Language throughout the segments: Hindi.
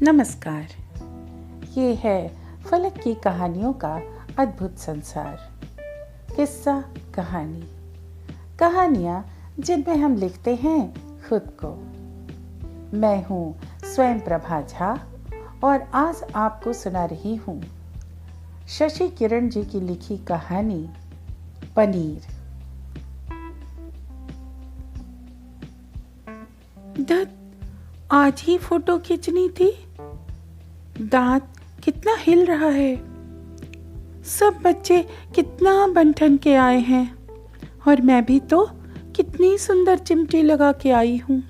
नमस्कार। ये है फलक की कहानियों का अद्भुत संसार। किस्सा कहानी, कहानियाँ जिनमें हम लिखते हैं खुद को। मैं हूँ स्वयं प्रभा झा और आज आपको सुना रही हूँ शशि किरण जी की लिखी कहानी पनीर। आज ही फोटो खींचनी थी। दांत कितना हिल रहा है। सब बच्चे कितना बनठन के आए हैं और मैं भी तो कितनी सुंदर चिमटी लगा के आई हूँ,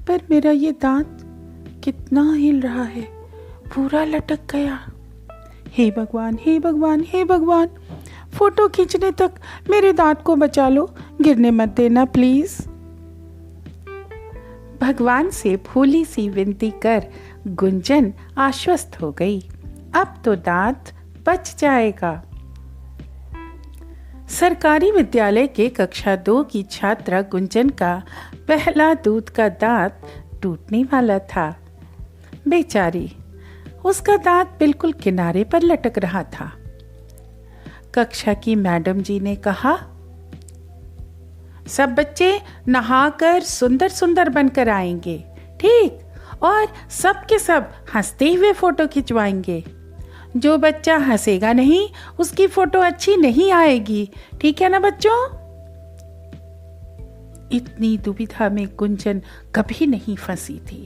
पर मेरा ये दांत कितना हिल रहा है, पूरा लटक गया। हे भगवान, हे भगवान, हे भगवान, फोटो खींचने तक मेरे दांत को बचा लो, गिरने मत देना प्लीज। भगवान से भोली सी विनती कर गुंजन आश्वस्त हो गई। अब तो दांत बच जाएगा। सरकारी विद्यालय के कक्षा 2 की छात्रा गुंजन का पहला दूध का दांत टूटने वाला था। बेचारी, उसका दांत बिल्कुल किनारे पर लटक रहा था। कक्षा की मैडम जी ने कहा, सब बच्चे नहाकर सुंदर सुंदर बनकर आएंगे, ठीक? और सब के सब हंसते हुए फोटो खिंचवाएंगे। जो बच्चा हंसेगा नहीं उसकी फोटो अच्छी नहीं आएगी, ठीक है ना बच्चों? इतनी दुविधा में गुंजन कभी नहीं फंसी थी।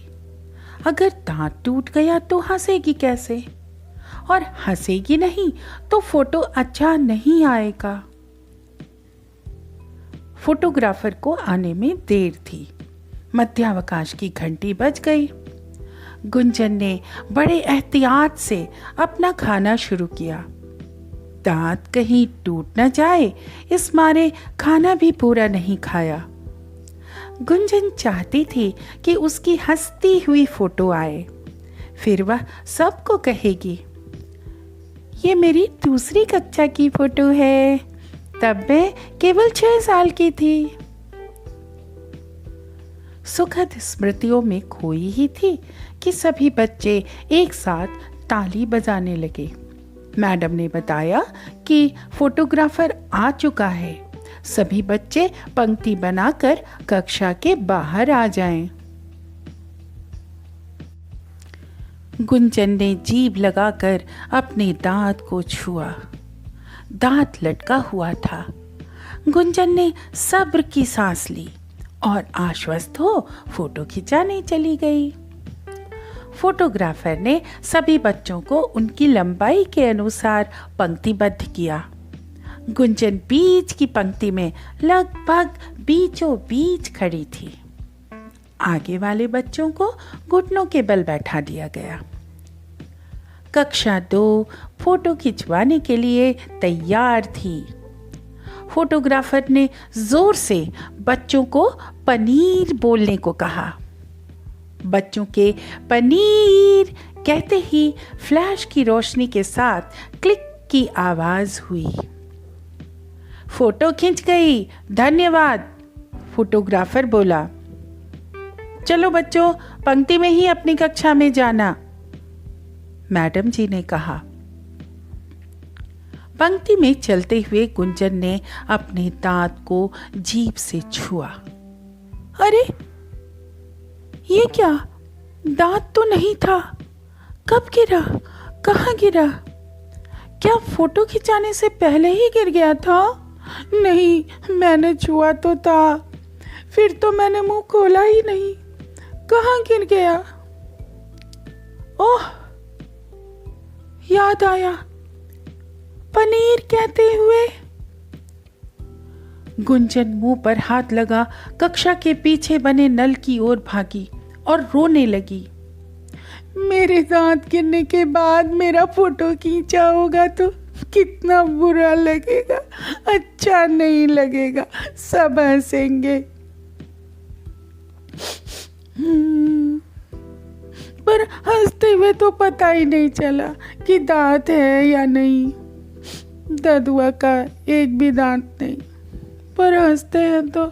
अगर दांत टूट गया तो हंसेगी कैसे, और हंसेगी नहीं तो फोटो अच्छा नहीं आएगा। फोटोग्राफर को आने में देर थी। मध्यावकाश की घंटी बज गई। गुंजन ने बड़े एहतियात से अपना खाना शुरू किया। दांत कहीं टूट न जाए इस मारे खाना भी पूरा नहीं खाया। गुंजन चाहती थी कि उसकी हंसती हुई फोटो आए, फिर वह सबको कहेगी, ये मेरी दूसरी कक्षा की फोटो है, तब मैं केवल 6 साल की थी। सुखद स्मृतियों में खोई ही थी कि सभी बच्चे एक साथ ताली बजाने लगे। मैडम ने बताया कि फोटोग्राफर आ चुका है, सभी बच्चे पंक्ति बनाकर कक्षा के बाहर आ जाएं। गुंजन ने जीभ लगाकर अपने दांत को छुआ। दांत लटका हुआ था। गुंजन ने सब्र की सांस ली और आश्वस्त हो फोटो खिंचाने चली गई। फोटोग्राफर ने सभी बच्चों को उनकी लंबाई के अनुसार पंक्तिबद्ध किया। गुंजन बीच की पंक्ति में लगभग बीचों बीच खड़ी थी। आगे वाले बच्चों को घुटनों के बल बैठा दिया गया। कक्षा 2 फोटो खिंचवाने के लिए तैयार थी। फोटोग्राफर ने जोर से बच्चों को पनीर बोलने को कहा। बच्चों के पनीर कहते ही फ्लैश की रोशनी के साथ क्लिक की आवाज हुई। फोटो खिंच गई, धन्यवाद, फोटोग्राफर बोला। चलो बच्चों, पंक्ति में ही अपनी कक्षा में जाना, मैडम जी ने कहा। पंक्ति में चलते हुए गुंजन ने अपने दांत को जीभ से छुआ। अरे ये क्या, दांत तो नहीं था। कब गिरा, कहाँ गिरा? क्या फोटो खिंचाने से पहले ही गिर गया था? नहीं, मैंने छुआ तो था, फिर तो मैंने मुंह खोला ही नहीं। कहाँ गिर गया? ओह, याद आया, पनीर कहते हुए। गुंजन मुंह पर हाथ लगा कक्षा के पीछे बने नल की ओर भागी और रोने लगी। मेरे दांत गिरने के बाद मेरा फोटो खींचा होगा तो कितना बुरा लगेगा, अच्छा नहीं लगेगा, सब हंसेंगे। पर हंसते हुए तो पता ही नहीं चला कि दांत है या नहीं। ददुआ का एक भी दांत नहीं, पर हंसते हैं तो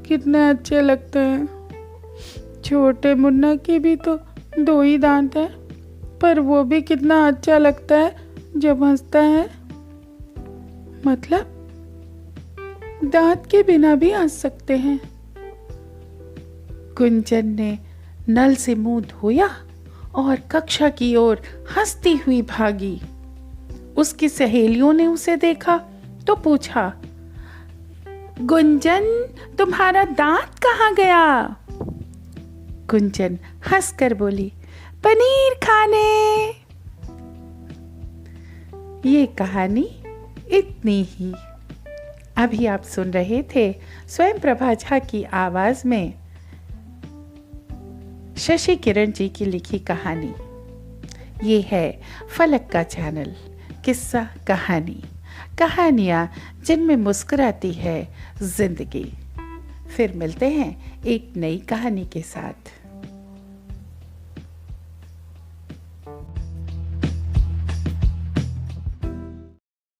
कितने अच्छे लगते हैं। छोटे मुन्ना की भी तो दो ही दांत हैं, पर वो भी कितना अच्छा लगता है जब हंसता है। मतलब दांत के बिना भी हंस सकते हैं। गुंजन ने नल से मुंह धोया और कक्षा की ओर हंसती हुई भागी। उसकी सहेलियों ने उसे देखा तो पूछा, गुंजन, तुम्हारा दांत कहाँ गया? गुंजन हंसकर बोली, पनीर खाने। ये कहानी इतनी ही। अभी आप सुन रहे थे स्वयं प्रभा झा की आवाज में शशि किरण जी की लिखी कहानी। ये है फलक का चैनल, किस्सा कहानी, कहानियाँ जिनमें मुस्कुराती है जिंदगी। फिर मिलते हैं एक नई कहानी के साथ।